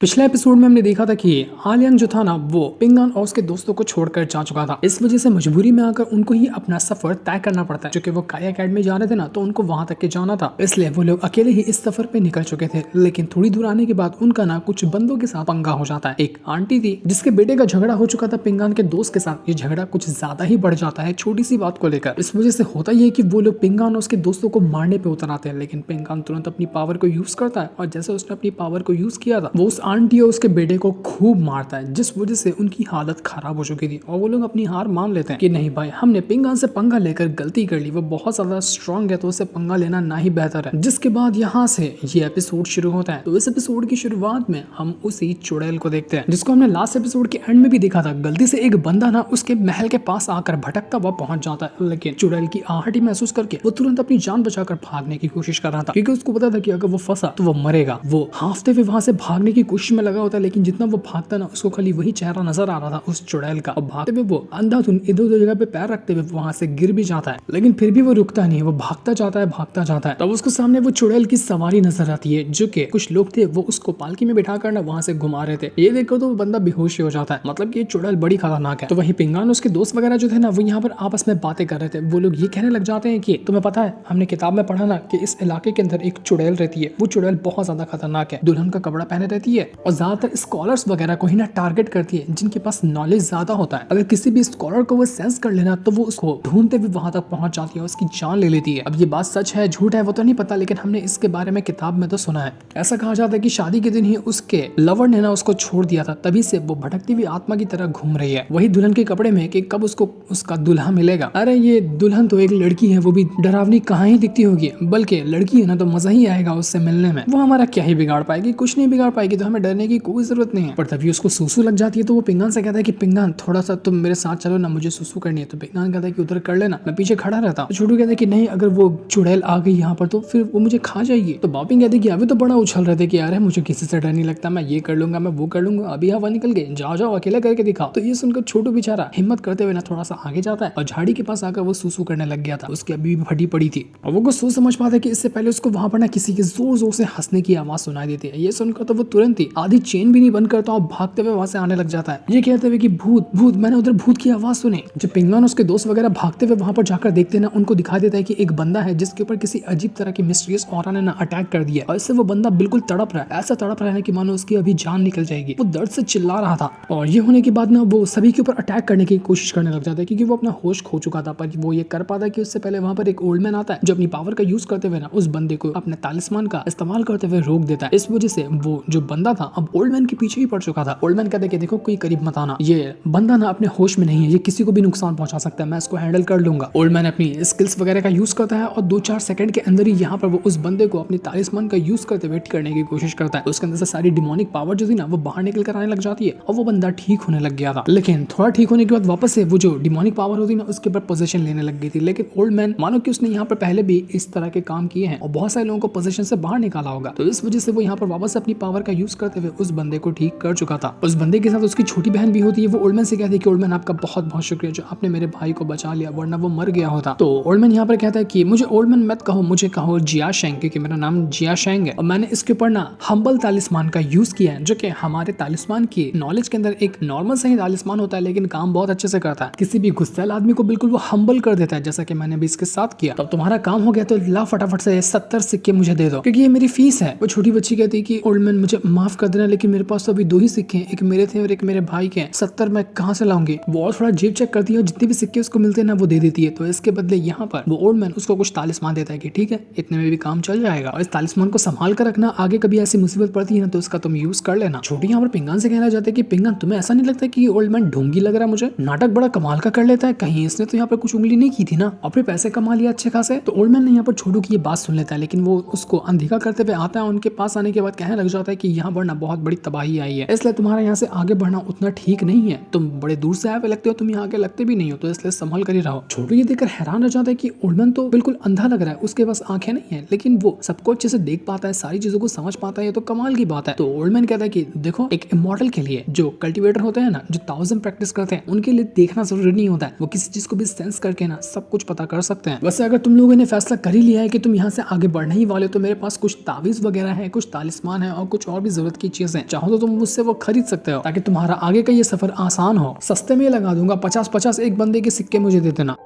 पिछले एपिसोड में हमने देखा था कि आलियांग जो था ना वो पिंगान और उसके दोस्तों को छोड़कर जा चुका था। इस वजह से मजबूरी में आकर उनको ही अपना सफर तय करना पड़ता है। क्योंकि वो काया अकेडमी जा रहे थे ना, तो उनको वहां तक के जाना था, इसलिए वो लोग अकेले ही इस सफर पे निकल चुके थे। लेकिन थोड़ी दूर आने के बाद उनका ना कुछ बंदों के साथ पंगा हो जाता है। एक आंटी थी जिसके बेटे का झगड़ा हो चुका था पिंगान के दोस्त के साथ। ये झगड़ा कुछ ज्यादा ही बढ़ जाता है छोटी सी बात को लेकर। इस वजह से होता ही है कि वो लोग पिंगान और उसके दोस्तों को मारने पे उतर आते हैं। लेकिन पिंगान तुरंत अपनी पावर को यूज करता है और जैसे उसने अपनी पावर को यूज किया था, वो उस आंटी और उसके बेटे को खूब मारता है, जिस वजह से उनकी हालत खराब हो चुकी थी। और वो लोग अपनी हार मान लेते हैं कि नहीं भाई, हमने पिंगान से पंगा लेकर गलती कर ली, वो बहुत ज्यादा स्ट्रांग है, तो उससे पंगा लेना ना ही बेहतर है। जिसके बाद यहाँ से ये एपिसोड शुरू होता है। तो इस एपिसोड की शुरुआत में हम उसी चुड़ैल को देखते हैं जिसको हमने लास्ट एपिसोड के एंड में भी देखा था। गलती से एक बंदा ना उसके महल के पास आकर भटकता हुआ पहुंच जाता है, लेकिन चुड़ैल की आहट महसूस करके वो तुरंत अपनी जान बचाकर भागने की कोशिश कर रहा था, क्योंकि उसको पता था कि अगर वो फंसा तो वो मरेगा। वो हाफते हुए वहां से भागने की कोशिश में लगा होता है, लेकिन जितना वो भागता ना, उसको खाली वही चेहरा नजर आ रहा था उस चुड़ैल का। और भागते हुए वो अंधाधुन इधर उधर जगह पे पैर रखते हुए वहां से गिर भी जाता है, लेकिन फिर भी वो रुकता नहीं है, वो भागता जाता है भागता जाता है। तब उसको सामने वो चुड़ैल की सवारी नजर आती है, जो कि कुछ लोग थे वो उसको पालकी में बिठा कर ना वहां से घुमा रहे थे। ये देखकर तो वो बंदा बेहोश ही हो जाता है, मतलब कि ये चुड़ैल बड़ी खतरनाक है। तो वही पिंगान उसके दोस्त वगैरह जो थे ना, वो यहाँ पर आपस में बातें कर रहे थे। वो लोग ये कहने लग जाते हैं कि तुम्हें पता है, हमने किताब में पढ़ा ना कि इस इलाके के अंदर एक चुड़ैल रहती है, वो चुड़ैल बहुत ज्यादा खतरनाक है, दुल्हन का कपड़ा पहने रहती है और ज्यादातर स्कॉलर्स वगैरह को ही ना टारगेट करती है जिनके पास नॉलेज ज्यादा होता है। अगर किसी भी स्कॉलर को वो सेंस कर लेना, तो वो उसको ढूंढते हुए वहां तक पहुंच जाती है, उसकी जान ले लेती है। अब ये बात सच है झूठ है वो तो नहीं पता, लेकिन हमने इसके बारे में किताब में तो सुना है। ऐसा कहा जाता है कि शादी के दिन ही उसके लवर ने ना उसको छोड़ दिया था, तभी से वो भटकती हुई आत्मा की तरह घूम रही है, वही दुल्हन के कपड़े में कि कब उसको उसका दुल्हा मिलेगा। अरे ये दुल्हन तो एक लड़की है, वो भी डरावनी कहाँ ही दिखती होगी, बल्कि लड़की है ना तो मजा ही आएगा उससे मिलने में। वो हमारा क्या ही बिगाड़ पाएगी, कुछ नहीं बिगाड़ पाएगी, तो हमें डरने की कोई जरूरत नहीं है। पर तभी उसको सूसू लग जाती है, तो वो पिंगान से कहता है कि पिंगान थोड़ा सा तुम मेरे साथ चलो ना, मुझे सुसु करनी है। तो पिंगान कहता है कि उधर कर लेना, मैं पीछे खड़ा रहता हूँ। तो छोटू कहता है कि नहीं, अगर वो चुड़ैल आ गई यहाँ पर तो फिर वो मुझे खा जाएगी। तो बापिंग कहते कि अभी तो बड़ा उछल रहे थे कि यार मुझे किसी से डर नहीं लगता, मैं ये कर लूंगा, मैं वो कर लूंगा, अभी हवा निकल गई, जाओ जाओ अकेले करके दिखाओ। तो ये सुनकर छोटू बेचारा हिम्मत करते हुए ना थोड़ा सा आगे जाता है और झाड़ी के पास आकर वो सुसु करने लग गया था, उसकी अभी भी फटी पड़ी थी। और वो कुछ सोच समझ पाता है कि इससे पहले उसको वहां पर ना किसी के जोर जोर से हंसने की आवाज सुनाई देती है। ये सुनकर तो वो तुरंत ही आधी चेन भी नहीं बंद करता और भागते हुए वहां से आने लग जाता है, ये कहते हुए कि भूत भूत, मैंने उधर भूत की आवाज सुनी। जब पिंगान उसके दोस्त वगैरह भागते हुए वहां पर जाकर देखते ना, उनको दिखाई देता है कि एक बंदा है जिसके ऊपर किसी अजीब तरह की मिस्टीरियस ऑरा ने ना अटैक कर दिया, और इससे वो बंदा बिल्कुल तड़प रहा है, ऐसा तड़प रहा है कि मानो उसकी अभी जान निकल जाएगी। वो दर्द से चिल्ला रहा था, और ये होने के बाद ना वो सभी के ऊपर अटैक करने की कोशिश करने लग जाता है, क्योंकि वो अपना होश खो चुका था। पर वो ये कर पाता है कि उससे पहले वहां पर एक ओल्ड मैन आता है, जो अपनी पावर का यूज करते हुए ना उस बंदे को अपने तालिस्मान का इस्तेमाल करते हुए रोक देता है। इस वजह से वो जो बंदा था अब ओल्ड मैन के पीछे ही पड़ चुका था। ओल्ड मैन कहता है कि देखो कोई करीब मत आना, ये बंदा ना अपने होश में नहीं है, ये किसी को भी नुकसान पहुंचा सकता है, मैं इसको हैंडल कर लूंगा। ओल्ड मैन अपनी स्किल्स वगैरह का यूज करता है और 2-4 सेकंड के अंदर ही यहाँ पर वो उस बंदे को अपनी तालिस्मान का यूज करते हुए करने की कोशिश करता है। उसके अंदर से सारी डिमोनिक पावर जो थी ना वो बाहर निकल कर आने लग जाती है, और वो बंदा ठीक होने लग गया था। लेकिन थोड़ा ठीक होने के बाद वापस से वो जो डिमोनिक पावर होती ना उसके ऊपर पोजीशन लेने लग गई थी। लेकिन ओल्ड मैन मानो कि उसने यहाँ पर पहले भी इस तरह के काम किए हैं और बहुत सारे लोगों को पोजीशन से बाहर निकाला होगा, तो इस वजह से वो यहाँ पर वापस अपनी पावर का यूज करते हुए उस बंदे को ठीक कर चुका था। उस बंदे के साथ उसकी छोटी बहन भी होती है। वो ओल्ड मैन से कहती है कि ओल्ड मैन आपका बहुत बहुत शुक्रिया जो आपने मेरे भाई को बचा लिया, वरना वो मर गया होता। तो ओल्ड मैन यहाँ पर कहता है कि मुझे ओल्ड मैन मत कहो, मुझे कहो जिया शेंग, क्योंकि मेरा नाम जिया शेंग है और मैंने इसके ऊपर ना हम्बल तालिस्मान का यूज किया है, जो कि हमारे तालिस्मान की नॉलेज के अंदर एक नॉर्मल सही तालिस्मान होता है, लेकिन काम बहुत अच्छे से करता है। किसी भी गुस्सैल आदमी को बिल्कुल वो हम्बल कर देता है, जैसा कि मैंने भी इसके साथ किया। तब तुम्हारा काम हो गया, तो ला फटाफट से 70 सिक्के मुझे दे दो, क्योंकि ये मेरी फीस है। वो छोटी बच्ची कहती है कि ओल्ड मैन मुझे माफ कर देना, लेकिन मेरे पास तो अभी 2 ही सिक्के हैं, एक मेरे थे और एक मेरे भाई के हैं, 70 मैं कहाँ से लाऊंगी। वो और थोड़ा जेब चेक करती है, जितने भी सिक्के उसको मिलते हैं ना वो दे देती है। तो इसके बदले यहाँ पर वो ओल्ड मैन उसको कुछ तालिस्मान देता है कि ठीक है इतने में भी काम चल जाएगा, और इस तालिस्मान को संभाल कर रखना, आगे कभी ऐसी मुसीबत पड़ती है ना तो उसका तुम यूज कर लेना। छोटी यहाँ पर पिंगान से कहना चाहते हैं कि पिंगान तुम्हें ऐसा नहीं लगता कि ओल्ड मैन ढोंगी लग रहा है, मुझे नाटक बड़ा कमाल का कर लेता है, कहीं इसने तो यहाँ पर कुछ उंगली नहीं की थी ना, और फिर पैसे कमा लिया अच्छे खासे। तो ओल्ड मैन ने यहाँ पर छोटू की ये बात सुन लेता है, लेकिन वो उसको अनदेखा करते हुए आता है। उनके पास आने के बाद कहने लग जाता है कि यहाँ पर ना बहुत बड़ी तबाही आई है, इसलिए तुम्हारा यहाँ से आगे बढ़ना उतना ठीक नहीं है, तुम बड़े दूर से आए लगते हो, तुम यहाँ आगे लगते भी नहीं हो, तो इसलिए संभल कर ही रहो। छोटू ये देखकर हैरान रह जाता है कि ओल्ड मैन तो बिल्कुल अंधा लग रहा है, उसके पास आंखें नहीं है, लेकिन वो सबको अच्छे से देख पाता है, सारी चीजों को समझ पाता है, तो कमाल की बात है। तो ओल्ड मैन कहता है कि देखो एक इमॉर्टल के लिए जो कल्टीवेटर होते हैं ना, जो 1000 प्रैक्टिस करते हैं, उनके लिए देखना जरूरी नहीं होता है, वो किसी चीज को भी सेंस करके ना सब कुछ पता कर सकते हैं। वैसे अगर तुम लोगों ने फैसला कर ही लिया है कि तुम यहाँ से आगे बढ़ने ही वाले, तो मेरे पास कुछ तावीज वगैरह है, कुछ तालिस्मान है और कुछ और भी जरूरत की चीजें चाहो तो तुम मुझसे वो खरीद सकते हो ताकि तुम्हारा आगे का ये सफर आसान हो। सस्ते में लगा दूंगा, 50-50 एक बंदे के सिक्के मुझे दे देना।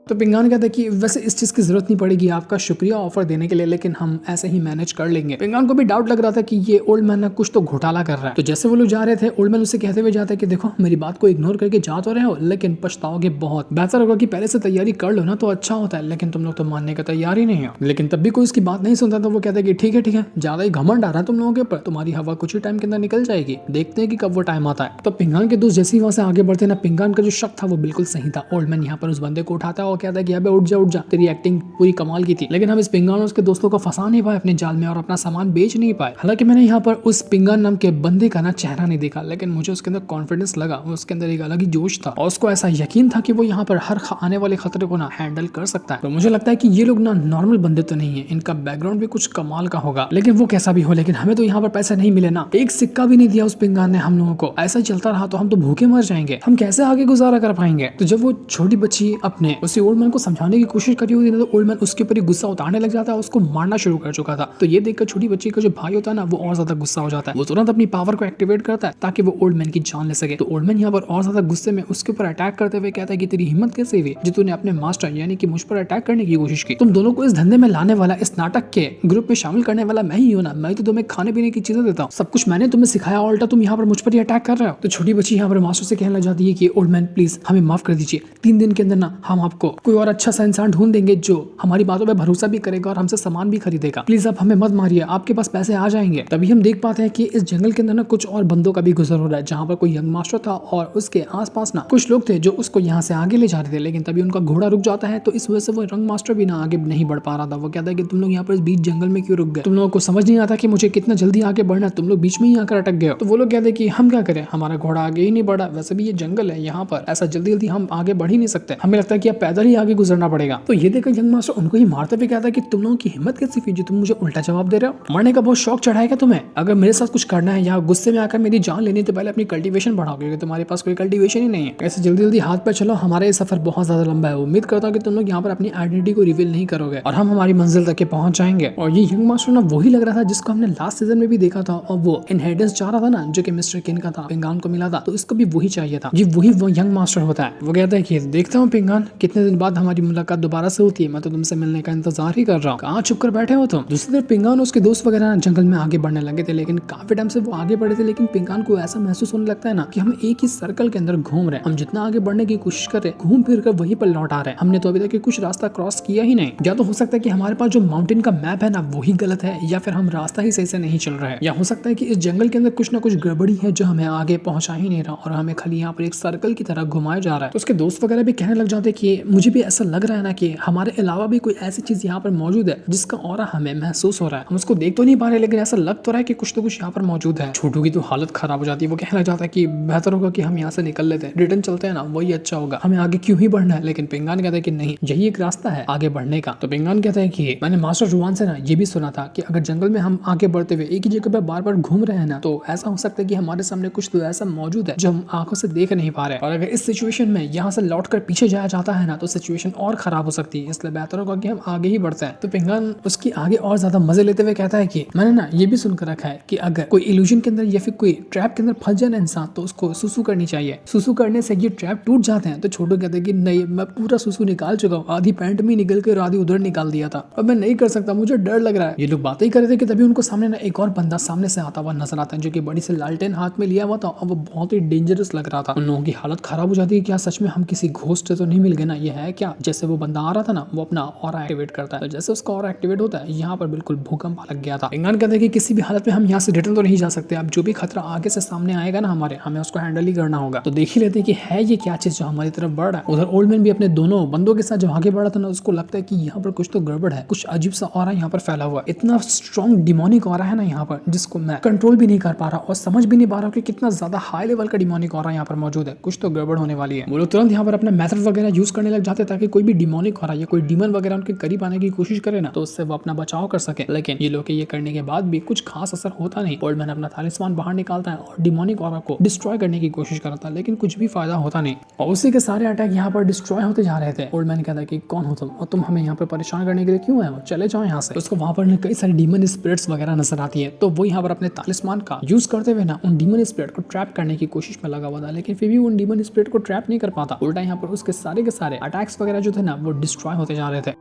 तो पिंगान कहता है कि वैसे इस चीज की जरूरत नहीं पड़ेगी, आपका शुक्रिया ऑफर देने के लिए, लेकिन हम ऐसे ही मैनेज कर लेंगे। पिंगान को भी डाउट लग रहा था कि ये ओल्ड मैन ना कुछ तो घोटाला कर रहा है। तो जैसे वो लोग जा रहे थे, ओल्ड मैन उससे कहते हुए जाता है कि देखो मेरी बात को इग्नोर करके जा तो रहे हो लेकिन पछताओगे बहुत, बेहतर होगा कि पहले से तैयारी कर लो ना तो अच्छा होता है, लेकिन तुम लोग तो मानने का तैयार ही नहीं हो। लेकिन तब भी कोई उसकी बात नहीं सुनता, तो वो कहता है कि ठीक है ज्यादा ही घमंड आ रहा है तुम लोगों के ऊपर, तुम्हारी हवा कुछ ही टाइम के अंदर निकल जाएगी, देखते हैं कि कब वो टाइम आता है। तो पिंगान के दोस्त जैसे ही वहां से आगे बढ़ते ना, पिंगान का जो शक था वो बिल्कुल सही था। ओल्ड मैन यहाँ पर उस बंदे को उठाता है और कहता है कि अबे उठ जा, तेरी एक्टिंग पूरी कमाल की थी, लेकिन हम इस पिंगान और उसके दोस्तों को फंसा नहीं पाए अपने जाल में और अपना सामान बेच नहीं पाए। हालांकि मैंने यहाँ पर उस पिंगान नाम के बंदे का ना चेहरा नहीं देखा, लेकिन मुझे उसके अंदर कॉन्फिडेंस लगा, उसके अंदर एक अलग ही जोश था और उसको ऐसा यकीन था कि वो यहाँ पर हर आने वाले खतरे को ना हैंडल कर सकता है। तो मुझे लगता है कि ये लोग ना नॉर्मल बंदे तो नहीं है, इनका बैकग्राउंड भी कुछ कमाल का होगा। लेकिन वो कैसा भी हो, लेकिन हमें तो यहाँ पर पैसे नहीं मिले ना, एक सिक्का भी नहीं दिया उस पिंगान ने हम लोगों को। ऐसा चलता रहा तो हम तो भूखे मर जाएंगे, हम कैसे आगे गुजारा कर पाएंगे। तो जब वो छोटी बच्ची अपने उसी ओल्ड मैन को समझाने की कोशिश करी होती है, तो ओल्ड मैन उसके ऊपर गुस्सा उतारने लग जाता है, उसको मारना शुरू कर चुका था। तो ये देखकर छोटी बच्ची का जो भाई होता है ना, वो और ज्यादा गुस्सा हो जाता है। वो तुरंत अपनी पावर को एक्टिवेट करता है ताकि वो ओल्ड मैन की जान ले सके। तो ओल्ड मैन यहाँ पर और ज्यादा गुस्से में उसके ऊपर अटैक करते हुए कहता है कि तेरी हिम्मत कैसे हुई जो तूने अपने मास्टर यानी कि मुझ पर अटैक करने की कोशिश की। तुम दोनों को इस धंधे में लाने वाला, इस नाटक के ग्रुप में शामिल करने वाला मैं ही हूँ ना, मैं तो तुम्हें खाने पीने की चीजें देता हूँ, सब कुछ मैंने तुम्हें सिखाया, उल्टा तुम यहाँ पर मुझ पर ही अटैक कर रहे हो। तो छोटी बच्ची यहाँ पर मास्टर से कहने लग जाती है कि ओल्ड मैन प्लीज हमें माफ कर दीजिए, 3 दिन के अंदर ना हम आपको कोई और अच्छा सा इंसान ढूंढ देंगे जो हमारी बातों पर भरोसा भी करेगा और हमसे सामान भी खरीदेगा, प्लीज आप हमें मत मारिए, आपके पास पैसे आ जाएंगे। तभी हम देख पाते हैं कि इस जंगल के अंदर ना कुछ और बंदों का भी गुजर हो रहा है, जहाँ पर कोई यंग मास्टर था और उसके आसपास ना कुछ लोग थे जो उसको यहाँ से आगे ले जा रहे थे, लेकिन तभी उनका घोड़ा रुक जाता है। तो इस वजह से वो यंग मास्टर भी ना आगे नहीं बढ़ पा रहा था। वो कहता है कि तुम लोग यहाँ पर इस बीच जंगल में क्यों रुक गए, तुम लोगों को समझ नहीं आता कि मुझे कितना जल्दी आगे बढ़ना है, तुम लोग बीच में ही आकर अटक गए। तो वो लोग कहते हैं कि हम क्या करें, हमारा घोड़ा आगे ही नहीं बढ़ा, वैसे भी ये जंगल है, यहाँ पर ऐसा जल्दी जल्दी हम आगे बढ़ ही नहीं सकते, हमें लगता है कि अब पैदल ही आगे गुजरना पड़ेगा। तो ये देखकर यंग मास्टर उनको ही मारते हुए कहता है कि तुम लोगों की हिम्मत कैसी हुई जो तुम मुझे उल्टा जवाब दे रहे हो, मरने का बहुत शौक चढ़ा है क्या तुम्हें? अगर मेरे साथ कुछ करना है या गुस्से में आकर मेरी जान लेनी है तो पहले अपनी कल्टीवेशन बढ़ाओगे, क्योंकि तुम्हारे पास कोई कल्टीवेशन ही नहीं है। ऐसे जल्दी जल्दी हाथ पर चलो, हमारा ये सफर बहुत ज्यादा लंबा है, उम्मीद करता हूँ कि तुम लोग यहाँ पर अपनी आइडेंटिटी को रिवील नहीं करोगे और हम हमारी मंजिल तक पहुंच जाएंगे। और ये यंग मास्टर ना वही लग रहा था जिसको हमने लास्ट सीजन में भी देखा था, और वो इनहेरिटेंस चाह रहा था ना, जो कि मिस्टर किन का था, पिंगान को मिला था, तो इसको भी वही चाहिए था। ये वही वो यंग मास्टर होता है। वो कहता है कि देखता हूँ पिंगान, कितने दिन बाद हमारी मुलाकात दोबारा से होती है, मैं तो तुमसे मिलने का इंतजार ही कर रहा हूँ, कहाँ छुप कर बैठे हो तुम। दूसरी तरफ पिंगान और उसके दोस्त वगैरह जंगल में आगे बढ़ने लगे थे, लेकिन काफी टाइम से वो आगे बढ़े थे, लेकिन पिंगान को ऐसा महसूस होने लगता है ना कि हम एक ही सर्कल के अंदर घूम रहे हैं, हम जितना आगे बढ़ने की कोशिश कर रहे हैं घूम फिर कर वहीं पर लौट आ रहे हैं, हमने तो अभी तक कुछ रास्ता क्रॉस किया ही नहीं। या तो हो सकता है कि हमारे पास जो माउंटेन का मैप है ना वही गलत है, या फिर हम रास्ता ही सही से नहीं चल रहे हैं, या हो सकता है कि इस जंगल के अंदर कुछ ना कुछ गड़बड़ी है जो हमें आगे पहुंचा ही नहीं रहा और हमें खाली यहाँ पर एक सर्कल की तरह घुमाया जा रहा है। तो उसके दोस्त वगैरह भी कहने लग जाते कि मुझे भी ऐसा लग रहा है ना कि हमारे अलावा भी कोई ऐसी चीज यहाँ पर मौजूद है जिसका ऑरा हमें महसूस हो रहा है, हम उसको देख तो नहीं पा रहे लेकिन ऐसा लग तो रहा है कि कुछ तो कुछ यहाँ पर मौजूद है। छोटू की तो हालत खराब हो जाती है, वो कहने लग जाता है कि बेहतर होगा कि हम यहाँ से निकल लेते हैं, रिटर्न चलते हैं ना, वही अच्छा होगा, हमें आगे क्यों ही बढ़ना है। लेकिन पिंगान कहता है कि नहीं, यही एक रास्ता है आगे बढ़ने का। तो पिंगान कहता है कि मैंने मास्टर जुआन से ना ये भी सुना था कि अगर जंगल में हम आगे बढ़ते हुए एक ही जगह पर बार बार घूम रहे हैं ना, तो ऐसा हो सकता है कि हमारे सामने कुछ तो ऐसा मौजूद है जो हम आंखों से देख नहीं पा रहे, और अगर इस सिचुएशन में यहाँ से लौट कर पीछे जाया जाता है ना तो सिचुएशन और खराब हो सकती है, इसलिए बेहतर होगा कि हम आगे ही बढ़ते हैं। तो पिंगान उसकी आगे और ज्यादा मजे लेते हुए कहता है कि मैंने ना ये भी सुनकर रखा है कि अगर कोई इल्यूजन के अंदर या फिर कोई ट्रैप के अंदर फंस जाए ना इंसान, तो उसको सुसु करनी चाहिए, सुसु करने से ये ट्रैप टूट जाते हैं। तो छोटू कहते हैं कि नहीं, मैं पूरा सुसु निकाल चुका हूँ, आधी पैंट में निकल कर आधी उधर निकाल दिया था, अब मैं नहीं कर सकता, मुझे डर लग रहा है। ये लोग बातें ही कर रहे थे कि तभी उनको सामने ना एक और बंदा सामने से आता हुआ नजर आता है, जो कि बड़ी से लालटेन हाथ में लिया हुआ था और वो बहुत ही डेंजरस लग रहा था। उन लोगों की हालत खराब हो जाती है, क्या सच में हम किसी घोस्ट से तो नहीं मिल गए ना, ये है क्या। जैसे वो बंदा आ रहा था ना, वो अपना ऑरा एक्टिवेट करता है, तो जैसे उसका ऑरा एक्टिवेट होता है यहाँ पर बिल्कुल भूकंप लग गया था। पिंगान कहते हैं कि किसी भी हालत में हम यहाँ से रिटर्न तो नहीं जा सकते, अब जो भी खतरा आगे से सामने आएगा ना हमें उसको हैंडल ही करना होगा। तो देख ही लेते हैं कि है ये क्या चीज जो हमारी तरफ बढ़ रहा है। उधर ओल्ड मैन भी अपने दोनों बंदों के साथ जब आगे बढ़ा था ना, उसको लगता है कि यहाँ पर कुछ तो गड़बड़ है, कुछ अजीब सा ऑरा यहाँ पर फैला हुआ, इतना स्ट्रॉन्ग डिमोनिक ऑरा है ना यहाँ पर, जिसको मैं कंट्रोल भी नहीं कर पा रहा और समझ भी नहीं पा रहा कि कितना ज्यादा हाई लेवल का डिमोनिक ऑरा यहाँ पर मौजूद है, कुछ तो गड़बड़ होने वाली है। वो लोग तुरंत यहाँ पर अपना मेथड वगैरह यूज करने लग चाहते ताकि कोई भी डिमोनिक हो रहा है या कोई डीमन वगैरह उनके करीब आने की कोशिश करे ना तो उससे वो अपना बचाव कर सके। लेकिन ये लोग ये करने के बाद भी कुछ खास असर होता नहीं। ओल्ड मैन अपना तालिस्मान बाहर निकालता है और डिमोनिक ऑरा को डिस्ट्रॉय करने की कोशिश करता है, लेकिन कुछ भी फायदा होता नहीं और उसी के सारे अटैक यहाँ पर डिस्ट्रॉय होते जा रहे थे। ओल्ड मैन कहता है कि कौन हो तुम और तुम हमें यहाँ पर परेशान करने के लिए क्यों आए हो, चले जाओ यहाँ से। उसको वहाँ पर कई सारी डीमन स्पिरिट्स वगैरह नजर आती है, तो वो यहाँ पर अपने तालिस्मान का यूज करते हुए ना उन डीमन स्पिरिट को ट्रैप करने की कोशिश में लगा हुआ था, लेकिन फिर भी उन डीमन स्पिरिट को ट्रैप नहीं कर पाता। उल्टा यहाँ पर उसके सारे अटैक्स वगैरह जो थे ना वो डिस्ट्रॉय होते जा रहे थे।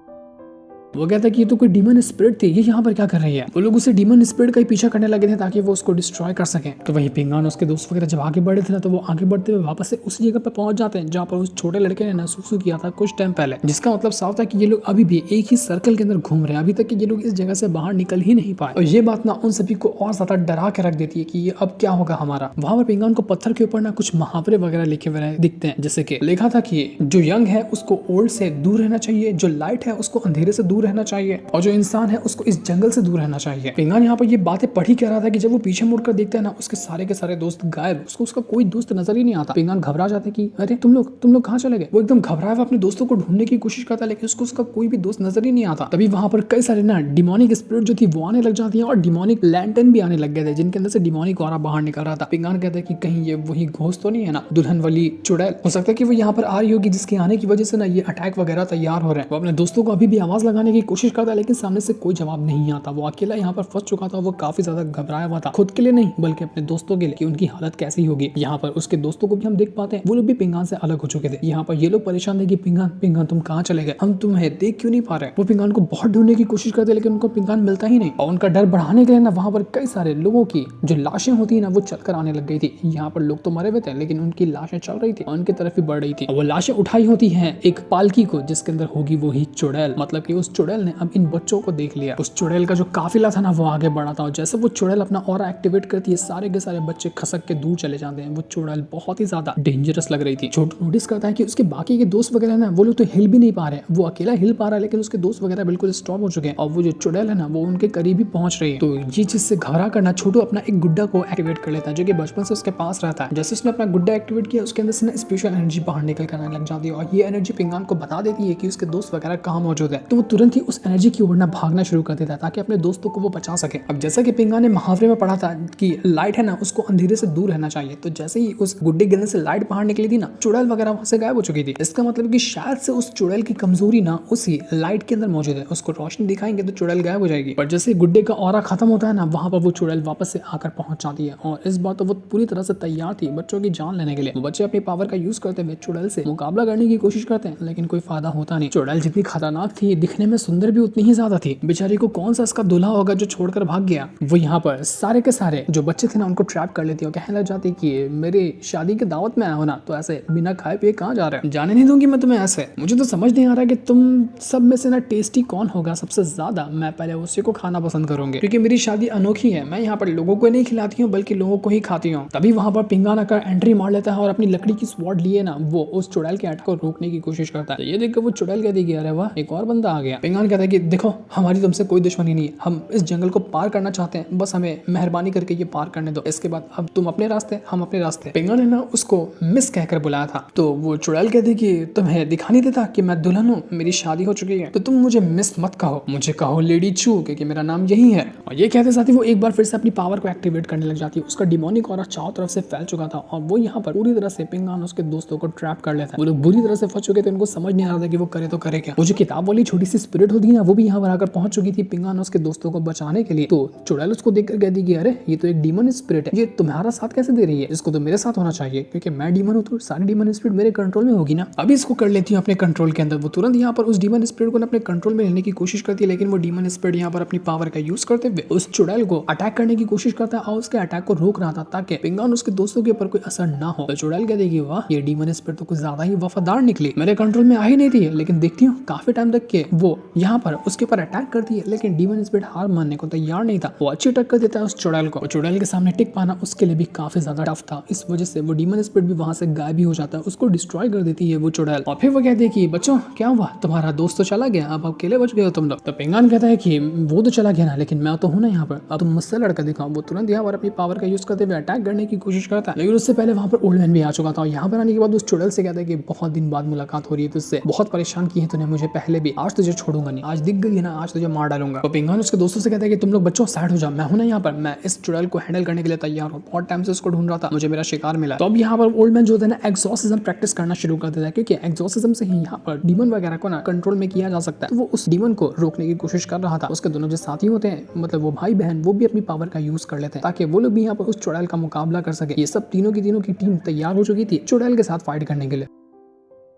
वो कहता कि ये तो कोई डीमन स्पिरिट थी, ये यहाँ पर क्या कर रही है। वो लोग उसे डीमन स्पिरिट का ही पीछा करने लगे थे ताकि वो उसको डिस्ट्रॉय कर सकें। तो वही पिंगान उसके दोस्त वगैरह जब आगे बढ़े थे ना तो वो आगे बढ़ते हुए वापस से उसी जगह पर पहुंच जाते हैं जहाँ पर उस छोटे लड़के ने ना सुसु किया था कुछ टाइम पहले, जिसका मतलब साफ था कि ये लोग अभी भी एक ही सर्कल के अंदर घूम रहे हैं। अभी तक ये लोग इस जगह से बाहर निकल ही नहीं पाए और ये बात ना उन सभी को और ज्यादा डरा के रख देती है कि ये अब क्या होगा हमारा। वहां पर पिंगान को पत्थर के ऊपर ना कुछ मुहावरे वगैरह लिखे हुए दिखते हैं, जैसे कि लिखा था कि जो यंग है उसको ओल्ड से दूर रहना चाहिए, जो लाइट है उसको अंधेरे से दूर रहना चाहिए और जो इंसान है उसको इस जंगल से दूर रहना चाहिए। पिंगान यहाँ पर ये बातें पढ़ी कह रहा था कि जब वो पीछे मुड़कर देखता है ना उसके सारे के सारे दोस्त गायब, उसको उसका कोई दोस्त नजर ही नहीं आता। पिंगान घबरा जाते कि अरे तुम लोग कहाँ चले गए। वो एकदम घबराया हुआ अपने दोस्तों को ढूंढने की कोशिश करता है, लेकिन उसको उसका कोई भी दोस्त नजर ही नहीं आता। तभी वहां पर कई सारे ना डिमोनिक स्पिरिट जो थी वो आने लग जाती है और डिमोनिक लैंटर्न भी आने लग गए थे जिनके अंदर से डिमोनिक ऑरा बाहर निकल रहा था। पिंगान कहता है कि कहीं ये वही घोस्ट तो नहीं है ना, दुल्हन वाली चुड़ैल। हो सकता है कि वो यहाँ पर आ रही होगी जिसके आने की वजह से ना ये अटैक वगैरह तैयार हो रहे हैं। वो अपने दोस्तों को अभी भी आवाज लगाने की कोशिश करता है, लेकिन सामने से कोई जवाब नहीं आता। वो अकेला यहाँ पर फंस चुका था। वो काफी ज्यादा घबराया हुआ था, खुद के लिए नहीं बल्कि अपने दोस्तों के लिए कि उनकी हालत कैसी होगी। यहाँ पर उसके दोस्तों को भी हम देख पाते हैं, वो लोग भी पिंगान से अलग हो चुके थे। यहाँ पर ये लोग परेशान थे कि पिंगान तुम कहाँ चले गए, हम तुम्हें देख क्यों नहीं पा रहे। वो पिंगान को बहुत ढूंढने की कोशिश करते लेकिन उनको पिंगान मिलता ही नहीं और उनका डर बढ़ाने के लिए ना वहाँ पर कई सारे लोगों की जो लाशें होती है ना वो चलकर आने लग गई थी। यहाँ पर लोग तो मरे हुए थे लेकिन उनकी लाशें चल रही थी और उनकी तरफ भी बढ़ रही थी। वो लाशें उठाई होती है एक पालकी को जिसके अंदर होगी वही चुड़ैल। मतलब कि उस चुड़ैल ने अब इन बच्चों को देख लिया। उस चुड़ैल का जो काफिला था ना वो आगे बढ़ा था और जैसे वो चुड़ैल अपना ऑरा एक्टिवेट करती है सारे के सारे बच्चे खसक के दूर चले जाते हैं। वो चुड़ैल बहुत ही ज्यादा डेंजरस लग रही थी। छोटू नोटिस करता है कि उसके बाकी के दोस्त वगैरह ना वो लोग तो हिल भी नहीं पा रहे, वो अकेला हिल पा रहा है लेकिन उसके दोस्त वगैरह बिल्कुल स्टॉप हो चुके हैं और वो जो चुड़ैल है ना वो उनके करीब ही पहुंच रही है। तो ये चीज से घबरा करना छोटू अपना एक गुड्डा को एक्टिवेट कर लेता है जो कि बचपन से उसके पास रहता है। जैसे उसने अपना गुड्डा एक्टिवेट किया उसके अंदर से स्पेशल एनर्जी बाहर निकल कर आने लग जाती है और ये एनर्जी पिंगान को बता देती है कि उसके दोस्त वगैरह कहाँ मौजूद है। तो वो तुरंत ही उस एनर्जी की ओर ना भागना शुरू कर देता है ताकि अपने दोस्तों को वो बचा सके। अब जैसा कि पिंगान ने मुहावरे में पढ़ा था कि लाइट है ना उसको अंधेरे से दूर रहना चाहिए, तो जैसे ही उस गुड्डे गिरने से लाइट बाहर निकली थी ना चुड़ैल वगैरह वहां से गायब हो चुकी थी। इसका मतलब कि शायद से उस चुड़ैल की कमजोरी ना उसी लाइट के अंदर मौजूद है। उसको रोशनी दिखाएंगे तो चुड़ैल गायब हो जाएगी, पर जैसे गुड्डे का ऑरा खत्म होता है ना वहां पर वो चुड़ैल वापस से आकर पहुंच जाती है और इस बार तो वो पूरी तरह से तैयार थी बच्चों की जान लेने के लिए। बच्चे अपनी पावर का यूज करते हुए चुड़ैल से मुकाबला करने की कोशिश करते हैं लेकिन कोई फायदा होता नहीं। चुड़ैल जितनी खतरनाक थी दिखने में सुंदर भी उतनी ही ज्यादा थी। बेचारी को कौन सा इसका दूल्हा होगा जो छोड़कर भाग गया। वो यहाँ पर सारे के सारे जो बच्चे थे ना उनको ट्रैप कर लेती है और कहने लग जाती कि मेरी शादी की दावत में आया हो ना तो ऐसे बिना खाए पिए कहाँ जा रहे हो, जाने नहीं दूंगी मैं तुम्हें ऐसे। मुझे तो समझ नहीं आ रहा कि तुम सब में से ना टेस्टी कौन होगा सबसे ज्यादा। मैं पहले उसी को खाना पसंद करूंगी क्योंकि मेरी शादी अनोखी है। मैं यहाँ पर लोगों को नहीं खिलाती हूँ बल्कि लोगों को ही खाती हूँ। तभी वहां पर पिंगान आकर एंट्री मार लेता है और अपनी लकड़ी की स्वॉर्ड लिए ना वो उस चुड़ैल के अटैक को रोकने की कोशिश करता है। ये देखकर वो चुड़ैल कहती कि अरे वाह एक और बंदा आ गया। पिंगान कहता है कि देखो हमारी तुमसे कोई दुश्मनी नहीं है, हम इस जंगल को पार करना चाहते हैं, बस हमें मेहरबानी करके ये पार करने दो। इसके बाद अब तुम अपने रास्ते हम अपने रास्ते। पिंगान ने ना उसको मिस कहकर बुलाया था तो वो चुड़ैल कहती कि तुम्हें दिखा नहीं देता कि मैं दुल्हन हूँ, मेरी शादी हो चुकी है, तो तुम मुझे मिस मत कहो, मुझे कहो लेडी चू क्योंकि मेरा नाम यही है। और ये कहते साथ ही वो एक बार फिर से अपनी पावर को एक्टिवेट करने लग जाती है। उसका डिमोनिक ऑरा चारों तरफ से फैल चुका था और वो यहाँ पर पूरी तरह से पिंगान उसके दोस्तों को ट्रैप कर लेता है। वो लोग बुरी तरह से फंस चुके थे, उनको समझ नहीं आ रहा था कि वो करे तो करे क्या। वो जो किताब वाली छोटी सी स्पिरिट होती है ना वो भी यहाँ पर आकर पहुंच चुकी थी पिंगान उसके दोस्तों को बचाने के लिए। तो चुड़ैल उसको देखकर कहती कि अरे ये तो एक डीमन स्पिरिट है, ये तुम्हारा साथ कैसे दे रही है, इसको तो मेरे साथ होना चाहिए क्योंकि मैं डीमन हूँ तो सारी डीमन स्पिरिट मेरे कंट्रोल में होगी ना। अभी इसको कर लेती हूँ अपने कंट्रोल के अंदर। वो तुरंत यहाँ पर उस डीमन स्पिरिट को अपने कंट्रोल में लेने की कोशिश करती है लेकिन वो डीमन स्पिरिट यहाँ पर अपनी पावर का यूज करते हुए उस चुड़ैल को अटैक करने की कोशिश करता है और उसके अटैक को रोक रहा था ताकि पिंगान उसके दोस्तों के ऊपर कोई असर ना हो। तो चुड़ैल कह देगी वाह ये डीमन स्पिरिट तो कुछ ज्यादा ही वफादार निकली, मेरे कंट्रोल में आ ही नहीं थी, लेकिन देखती हूँ काफी टाइम तक के वो यहाँ पर उसके ऊपर अटैक करती है, लेकिन डीमन स्पिरिट हार मानने को तैयार नहीं था। वो अच्छी टक्कर देता है उस चुड़ैल को। चुड़ैल के सामने टिक पाना उसके लिए भी काफी ज्यादा टफ था। इस वजह से वो डीमन स्पिरिट भी वहां से गायब भी हो जाता है, उसको डिस्ट्रॉय कर देती है वो चुड़ैल। और फिर वो कहती है कि बच्चों क्या हुआ, तुम्हारा दोस्त तो चला गया, अब अकेले बच गए हो तुम लोग। तो पिंगान कहता है कि वो तो चला गया ना, लेकिन मैं तो हूं ना यहाँ पर, अब तुम मुझसे लड़का दिखाओ। वो तुरंत यहाँ पर अपनी पावर का यूज करते हुए अटैक करने की कोशिश करता है, लेकिन उससे पहले वहाँ पर ओल्ड मैन भी आ चुका था। यहाँ पर आने के बाद उस चुड़ैल से कहता है कि बहुत दिन बाद मुलाकात हो रही है तुझसे, बहुत परेशान की है तूने मुझे पहले भी, आज तुझे छोड़ूंगा नहीं, आज दिख गई ना, आज तुझे मार डालूंगा। तो पिंगान उसके दोस्तों से कहता है कि तुम लोग बच्चों साइड हो जाओ, मैं हूं ना यहाँ पर, मैं इस चुड़ैल को हैंडल करने के लिए तैयार हूँ, बहुत टाइम से उसको ढूंढ रहा था, मुझे मेरा शिकार मिला। तो अब यहाँ पर ओल्ड मैन जो है ना एक्सॉर्सिज्म प्रैक्टिस करना शुरू कर देता है, क्योंकि एक्सॉर्सिज्म से ही यहाँ पर डीमन वगैरह को ना कंट्रोल में किया जा सकता है। तो वो उस डीमन को रोकने की कोशिश कर रहा था। उसके दोनों जो साथी होते हैं, मतलब वो भाई बहन, वो भी अपनी पावर का यूज कर लेते हैं ताकि वो लोग भी यहाँ पर उस चुड़ैल का मुकाबला कर सके। ये सब तीनों की टीम तैयार हो चुकी थी चुड़ैल के साथ फाइट करने के लिए।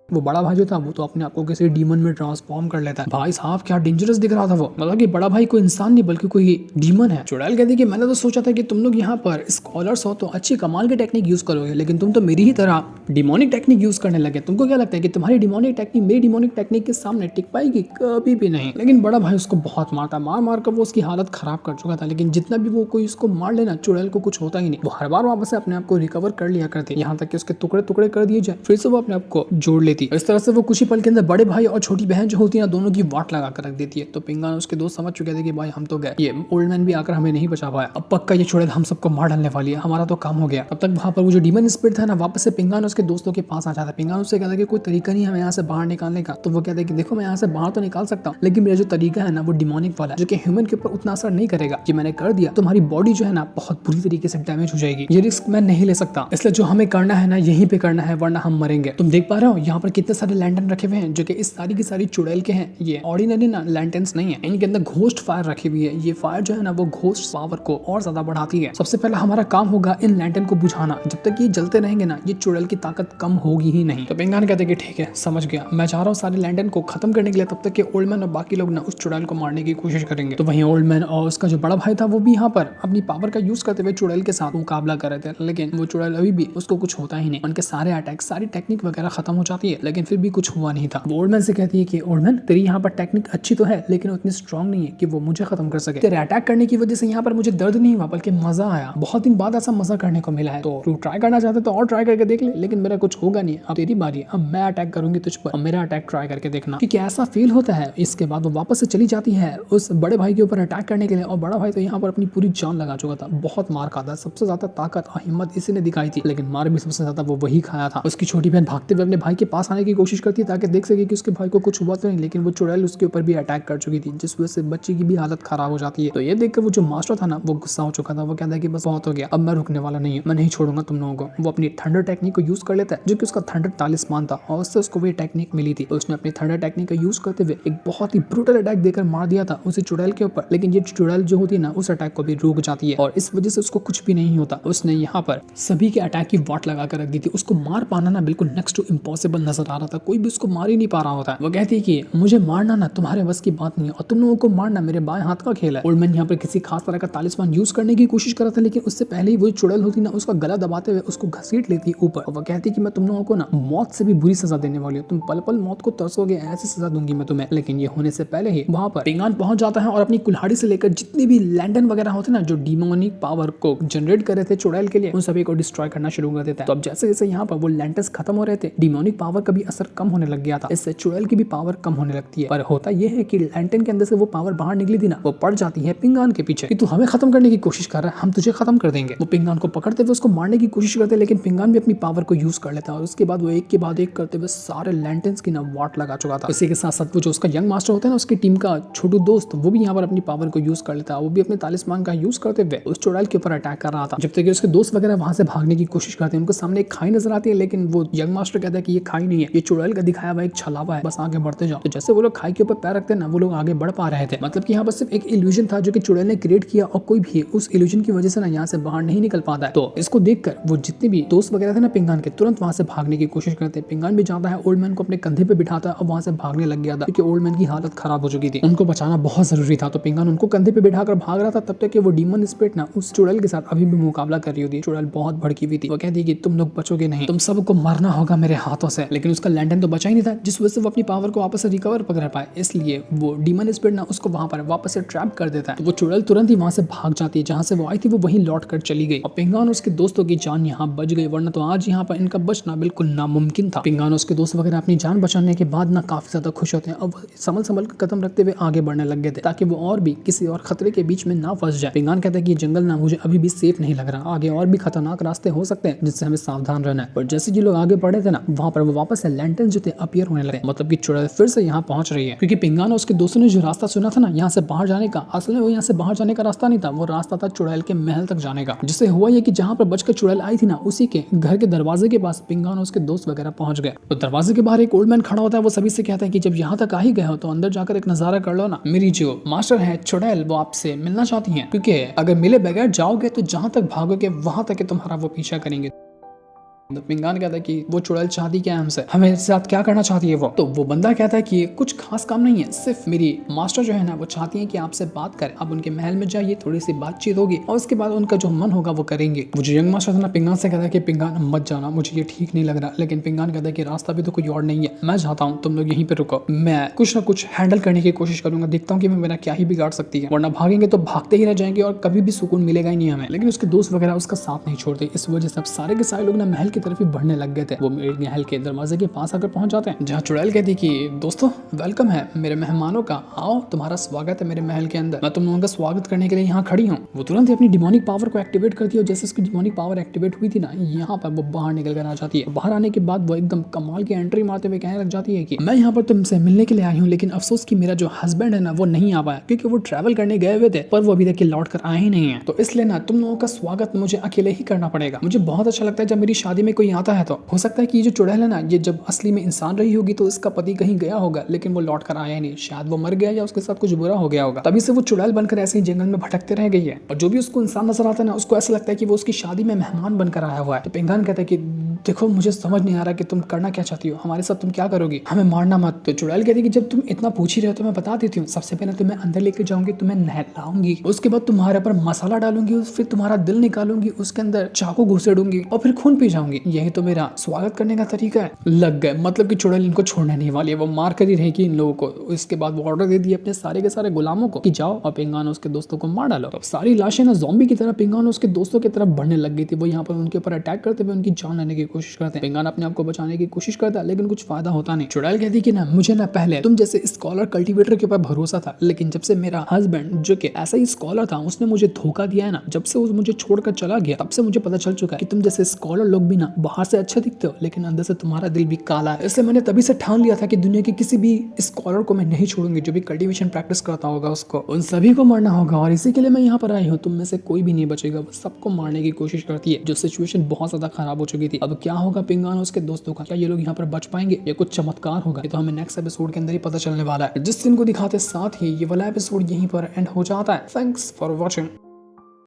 वो बड़ा भाई जो था वो तो अपने आप को किसी डीमन में ट्रांसफॉर्म कर लेता है। भाई साहब क्या डेंजरस दिख रहा था वो, मतलब कि बड़ा भाई कोई इंसान नहीं बल्कि कोई डीमन है। चुड़ैल कहती कि मैंने तो सोचा था कि तुम लोग यहाँ पर स्कॉलर्स हो तो अच्छी कमाल की टेक्निक यूज करोगे, लेकिन तुम तो मेरी ही तरह डिमोनिक टेक्निक यूज करने लगे। तुमको क्या लगता है कि तुम्हारी डिमोनिक टेक्निक मेरी डिमोनिक टेक्निक के सामने टिक पाएगी? कभी भी नहीं। लेकिन बड़ा भाई उसको बहुत मारता, मार कर वो उसकी हालत खराब कर चुका था। लेकिन जितना भी वो कोई उसको मार लेना, चुड़ैल को कुछ होता ही नहीं। वो हर बार वापस से अपने आप को रिकवर कर लिया करती, यहाँ तक कि उसके टुकड़े टुकड़े कर दिए जाए, फिर से वो अपने आप को जोड़ लेती। इस तरह से वो कुछ ही पल के अंदर बड़े भाई और छोटी बहन जो होती है दोनों की वाट लगा कर रख देती है। तो पिंगान उसके दोस्त समझ चुके थे कि भाई हम तो गए, ये ओल्ड मैन भी आकर हमें नहीं बचा पाया, अब पक्का ये चुड़ैल हम सबको मार डालने वाली है, हमारा तो काम हो गया। तब तक वहाँ पर वो जो डीमन स्पिरिट था ना, वापस से पिंगान उसके दोस्तों के पास आ जाता है। पिंगान उससे कहता है कि कोई तरीका नहीं है हमें यहाँ से बाहर निकालने का। तो वो कहता है कि देखो मैं यहाँ से बाहर तो निकाल सकता हूँ, लेकिन मेरा जो तरीका है ना वो डिमोनिक वाला है, जो कि ह्यूमन के ऊपर उतना असर नहीं करेगा। कि मैंने कर दिया तुम्हारी बॉडी जो है ना बहुत बुरी तरीके से डैमेज हो जाएगी, ये रिस्क मैं नहीं ले सकता। इसलिए जो हमें करना है ना यहीं पे करना है, वरना हम मरेंगे। तुम देख पा रहे हो यहाँ पर कितने सारे लैंटर्न रखे हुए हैं, जो कि इस सारी की सारी चुड़ैल के हैं। ये ऑर्डिनरी ना लैंटर्न्स नहीं है, इनके अंदर घोस्ट फायर रखी हुई है। ये फायर जो है ना वो घोस्ट पावर को और ज्यादा बढ़ाती है। सबसे पहला हमारा काम होगा इन लैंटर्न को बुझाना। जब तक ये जलते रहेंगे ना, ये चुड़ैल की ताकत कम होगी ही नहीं। तो पिंगान कहते हैं कि ठीक है समझ गया, मैं चाह रहा हूँ सारे लैंटर्न को खत्म करने के लिए, तब तक के ओल्ड मैन और बाकी लोग ना उस चुड़ैल को मारने की कोशिश करेंगे। तो वहीं ओल्ड मैन और उसका जो बड़ा भाई था वो भी यहाँ पर अपनी पावर का यूज करते हुए चुड़ैल के साथ मुकाबला कर रहे थे। लेकिन वो चुड़ैल अभी भी उसको कुछ होता ही नहीं, उनके सारे अटैक सारी टेक्निक वगैरह खत्म हो जाती है, लेकिन फिर भी कुछ हुआ नहीं था। वो ओल्ड मैन से कहती है कि ओल्ड मैन तेरी यहाँ पर टेक्निक अच्छी तो है, लेकिन उतनी स्ट्रॉन्ग नहीं है कि वो मुझे खत्म कर सके। तेरे अटैक करने की वजह से यहाँ पर मुझे दर्द नहीं हुआ, बल्कि मजा आया। बहुत दिन बाद ऐसा मजा करने को मिला है। तो तू ट्राई करना चाहते तो और ट्राई करके देख ले, लेकिन मेरा कुछ होगा नहीं। अब तेरी बारी है, अब मैं अटैक करूंगी तुझ पर, मेरा अटैक ट्राई करके देखना कि ऐसा फील होता है। इसके बाद वो वापस से चली जाती है उस बड़े भाई के ऊपर अटैक करने के लिए। और बड़ा भाई तो यहाँ पर अपनी पूरी जान लगा चुका था, बहुत मार खाता। सबसे ज्यादा ताकत और हिम्मत इसी ने दिखाई थी, लेकिन मार भी सबसे ज्यादा वो वही खाया था। उसकी छोटी बहन भागते हुए अपने भाई के पास आने की कोशिश करती है ताकि देख सके कि उसके भाई को कुछ हुआ तो नहीं, लेकिन वो चुड़ैल उसके ऊपर भी अटैक कर चुकी थी, जिस वजह से बच्ची की भी हालत खराब हो जाती है। तो ये देखकर वो जो मास्टर था ना वो गुस्सा हो चुका था। वो कहता है कि बस बहुत हो गया, अब मैं रुकने वाला नहीं हूँ, मैं नहीं छोड़ूंगा तुम लोगों को। वो अपनी थंडर टेक्निक को यूज कर लेता है, जो कि उसका थंडर तालिस्मान था, और उससे उसको वो टेक्निक मिली थी। तो उसने अपनी थंडर टेक्निक का यूज करते हुए एक बहुत ही ब्रूटल अटैक देकर मार दिया था उसी चुड़ैल के ऊपर। लेकिन ये चुड़ैल जो होती है ना उस अटैक को भी रुक जाती है, और इस वजह से उसको कुछ भी नहीं होता। उसने यहाँ पर सभी के अटैक की वाट लगा कर रख दी थी। उसको मार पाना ना बिल्कुल नेक्स्ट टू इम्पॉसिबल नजर आ रहा था, कोई भी उसको मार ही नहीं पा रहा होता। वो कहती है कि मुझे मारना ना तुम्हारे बस की बात नहीं है, और तुम लोगों को मारना मेरे बाएं हाथ का खेल है। ओल्ड मैन यहाँ पर किसी खास तरह का तालिस्मान यूज करने की कोशिश कर रहा था, लेकिन उससे पहले ही वो चुड़ैल होती ना उसका गला दबाते हुए उसको घसीट लेती ऊपर। और वो कहती कि मैं तुम लोगों को ना मौत से भी बुरी सजा देने वाली हूँ, तुम पल पल मौत को तरसोगे, ऐसी सजा दूंगी मैं तुम्हें। लेकिन ये होने से पहले ही वहां पर पिंगान पहुंच जाता है और अपनी कुल्हाड़ी से लेकर जितने भी लैंटर्न वगैरह होते ना जो डिमोनिक पावर को जनरेट कर रहे थे चुड़ैल के लिए, उन सभी को डिस्ट्रॉय करना शुरू कर देता है। तो अब जैसे जैसे यहाँ पर वो लैंटर्स खत्म हो रहे थे, डिमोनिक पावर का भी असर कम होने लग गया था। इससे चुड़ैल की भी पावर कम होने लगती है। पर होता यह है कि लैंटर्न के अंदर से वो पावर बाहर निकली थी ना, वो पड़ जाती है पिंगान के पीछे कि तू हमें खत्म करने की कोशिश कर रहा है, हम तुझे खत्म कर देंगे। वो पिंगान को पकड़ते हुए उसको मारने की कोशिश करते, लेकिन पिंगान भी अपनी पावर को यूज कर लेता है। और उसके बाद वो एक के बाद एक करते हुए सारे लैंटर्स की ना वाट लगा चुका था। इसी के साथ साथ वो जो उसका यंग मास्टर होता है ना, उसकी टीम का छोटू दोस्त, वो भी यहाँ पर अपनी पावर को यूज कर लेता है। वो भी अपने तालिस्मान का यूज करते हुए उस चुड़ैल के ऊपर अटैक कर रहा था। जब तक कि उसके दोस्त वगैरह वहां से भागने की कोशिश करते हैं, उनको सामने एक खाई नजर आती है, लेकिन वो यंग मास्टर कहता है कि ये खाई नहीं है, ये चुड़ैल का दिखाया हुआ एक छलावा है, बस आगे बढ़ते जाओ। तो जैसे वो लोग खाई के ऊपर पैर रखते हैं ना, वो लोग आगे बढ़ पा रहे थे। मतलब कि यहाँ पर सिर्फ एक इल्यूजन था जो कि चुड़ैल ने क्रिएट किया, और कोई भी उस इल्यूजन की वजह से ना यहाँ से बाहर नहीं निकल पाता है। तो इसको देखकर वो जितने भी दोस्त वगैरह थे ना पिंगान के, तुरंत वहां से भागने की कोशिश करते हैं। पिंगान भी जाता है, ओल्ड मैन को अपने कंधे पे बिठाता है और वहां से भागने लग गया था, क्योंकि ओल्ड मैन की हालत खराब हो चुकी थी। उनको बचाना बहुत जरूरी था। तो पिंगान उनको कंधे पे बिठाकर भाग रहा था, तब तक कि वो डीमन स्पिरिट ना उस चुड़ैल के साथ अभी भी मुकाबला कर रही होती। चुड़ैल बहुत भड़की हुई थी। वो कहती कि तुम लोग बचोगे नहीं, तुम सबको मरना होगा मेरे हाथों से। लेकिन उसका लैंटर्न तो बचा ही नहीं था, जिस वजह से वो अपनी पावर को वापस से रिकवर कर पाए। इसलिए वो डीमन स्पिरिट ना उसको वहां पर वापस से ट्रैप कर देता है। तो वो चुड़ैल तुरंत ही वहां से भाग जाती है, जहां से वो आई थी वो वहीं लौट कर चली गई और पिंगान और उसके दोस्तों की जान यहाँ बच गई, वरना तो आज यहाँ पर इनका बचना बिल्कुल नामुमकिन था। पिंगान और उसके दोस्त वगैरह अपनी जान बचाने के बाद ना काफी ज्यादा खुश होते हैं। अब संभल संभल कर कदम रखते हुए आगे बढ़ने लग गए थे, ताकि वो और भी किसी और खतरे के बीच में ना फंस जाए। पिंगान कहता है कि ये जंगल ना मुझे अभी भी सेफ नहीं लग रहा, आगे और भी खतरनाक रास्ते हो सकते हैं जिससे हमें सावधान रहना है। पर जैसे जी लोग आगे बढ़े थे ना, वहां पर वो वापस से लैंटर्न जो थे अपीयर होने लगे, मतलब कि चुड़ैल फिर से यहाँ पहुंच रही है। क्योंकि पिंगान और उसके दोस्तों ने जो रास्ता सुना था ना यहाँ से बाहर जाने का, असल में वो यहाँ से बाहर जाने का रास्ता नहीं था, वो रास्ता था चुड़ैल के महल तक जाने का। जिससे हुआ ये कि जहाँ पर बचकर चुड़ैल आई थी ना, उसी के घर के दरवाजे के पास पिंगान और उसके दोस्त वगैरह पहुंच गए। तो दरवाजे के बाहर एक ओल्ड मैन खड़ा होता है, वो सभी से कहता है कि जब यहाँ तक आ ही गए हो तो अंदर जाकर एक नजारा कर लो ना, मेरी जो मास्टर है चुड़ैल वो आपसे मिलना चाहती हैं, क्योंकि अगर मिले बगैर जाओगे तो जहां तक भागोगे वहां तक तुम्हारा वो पीछा करेंगे। तो पिंगान कहता है कि वो चुड़ैल चाहती क्या है हमसे, हमें साथ क्या करना चाहती है वो। तो वो बंदा कहता है कि कुछ खास काम नहीं है, सिर्फ मेरी मास्टर जो है ना वो चाहती है कि आपसे बात करें, आप उनके महल में जाइए, थोड़ी सी बातचीत होगी और उसके बाद उनका जो मन होगा वो करेंगे। वो जो यंग मास्टर था ना पिंगान से कहता है कि पिंगान मत जाना, मुझे ये ठीक नहीं लग रहा। लेकिन पिंगान कहता है कि रास्ता भी तो कोई और नहीं है, मैं चाहता हूँ तुम लोग यहीं पे रुको, मैं कुछ ना कुछ हैंडल करने की कोशिश करूंगा, देखता हूँ कि मैं मेरा क्या ही बिगाड़ सकती है, वरना भागेंगे तो भागते ही रह जाएंगे और कभी भी सुकून मिलेगा ही नहीं हमें। लेकिन उसके दोस्त वगैरह उसका साथ नहीं छोड़ते, इस वजह से अब सारे के सारे लोग ना महल की तरफ ही बढ़ने लग गए थे। वो मेरे महल के दरवाजे के पास आकर पहुंच जाते हैं, जहाँ चुड़ैल कहती कि दोस्तों वेलकम है मेरे मेहमानों का, आओ तुम्हारा स्वागत है मेरे महल के अंदर, मैं तुम लोगों का स्वागत करने के लिए यहाँ खड़ी हूँ। वो तुरंत ही अपनी डिमोनिक पावर को एक्टिवेट करती है और जैसे उसकी डिमोनिक पावर एक्टिवेट हुई थी ना, यहाँ पर वो बाहर निकल कर आ जाती है। बाहर आने के बाद वो एकदम कमाल की एंट्री मारते हुए कहने लग जाती है कि मैं यहाँ पर तुमसे मिलने के लिए आई हूँ, लेकिन अफसोस कि मेरा जो हस्बैंड है ना वो नहीं आ पाया, क्योंकि वो ट्रैवल करने गए हुए थे पर वो अभी तक लौट कर आए ही नहीं है। तो इसलिए ना तुम लोगों का स्वागत मुझे अकेले ही करना पड़ेगा। मुझे बहुत अच्छा लगता है जब मेरी शादी में कोई आता है, तो हो सकता है कि जो चुड़ैल है ना ये जब असली में इंसान रही होगी तो इसका पति कहीं गया होगा, लेकिन वो लौट कर आया नहीं, शायद वो मर गया या उसके साथ कुछ बुरा हो गया होगा, तभी से वो चुड़ैल बनकर ऐसे ही जंगल में भटकते रह गई है। और जो भी उसको इंसान नजर आता है ना उसको ऐसा लगता है कि वो उसकी शादी में मेहमान बनकर आया हुआ है। तो पिंगान कहता है कि देखो मुझे समझ नहीं आ रहा कि तुम करना क्या चाहती हो, हमारे साथ तुम क्या करोगी, हमें मारना मत। तो चुड़ैल कहती है कि जब तुम इतना पूछ ही रहे हो तो मैं बता देती हूँ, सबसे पहले तुम्हें अंदर लेकर जाऊंगी, तुम्हें नहलाऊंगी, उसके बाद तुम्हारे ऊपर मसाला डालूंगी, फिर तुम्हारा दिल निकालूंगी, उसके अंदर चाकू घुसेड़ूंगी और फिर खून पी जाऊंगी। यही तो मेरा स्वागत करने का तरीका है। लग गए, मतलब कि चुड़ैल इनको छोड़ने नहीं वाली है, वो मार कर ही रहेगी इन लोगों को। इसके बाद वो ऑर्डर दे दिया अपने सारे के सारे गुलामों को कि जाओ और पिंगान और उसके दोस्तों को मार डालो। तो सारी लाशें ना ज़ॉम्बी की तरह पिंगान और उसके दोस्तों की तरफ बढ़ने लग गई थी। वो यहाँ पर उनके ऊपर अटैक करते हुए उनकी जान लेने की कोशिश करते हैं। पिंगान अपने आप को बचाने की कोशिश करता है लेकिन कुछ फायदा होता नहीं। चुड़ैल कहती कि ना मुझे ना पहले तुम जैसे स्कॉलर कल्टीवेटर के ऊपर भरोसा था, लेकिन जब से मेरा हस्बैंड जो कि ऐसा ही स्कॉलर था उसने मुझे धोखा दिया है ना, जब से वो मुझे छोड़कर चला गया तब से मुझे पता चल चुका है कि तुम जैसे स्कॉलर लोग भी ना बाहर से अच्छे दिखते हो लेकिन अंदर से तुम्हारा दिल भी काला है। इसलिए मैंने तभी से ठान लिया था कि दुनिया के किसी भी स्कॉलर को मैं नहीं छोड़ूंगी, जो भी कल्टीवेशन प्रैक्टिस करता होगा उसको उन सभी को मारना होगा। और इसी के लिए मैं यहाँ पर आई हूँ, तुम में से कोई भी नहीं बचेगा। वो सबको मारने की कोशिश करती है। जो सिचुएशन बहुत ज्यादा खराब हो चुकी थी, अब क्या होगा पिंगान और उसके दोस्तों का, क्या ये लोग यहाँ पर बच पाएंगे या कुछ चमत्कार होगा, ये तो हमें नेक्स्ट एपिसोड के अंदर ही पता चलने वाला है। जिस दिन को दिखाते साथ ही ये वाला एपिसोड यहीं पर एंड हो जाता है। Thanks for watching.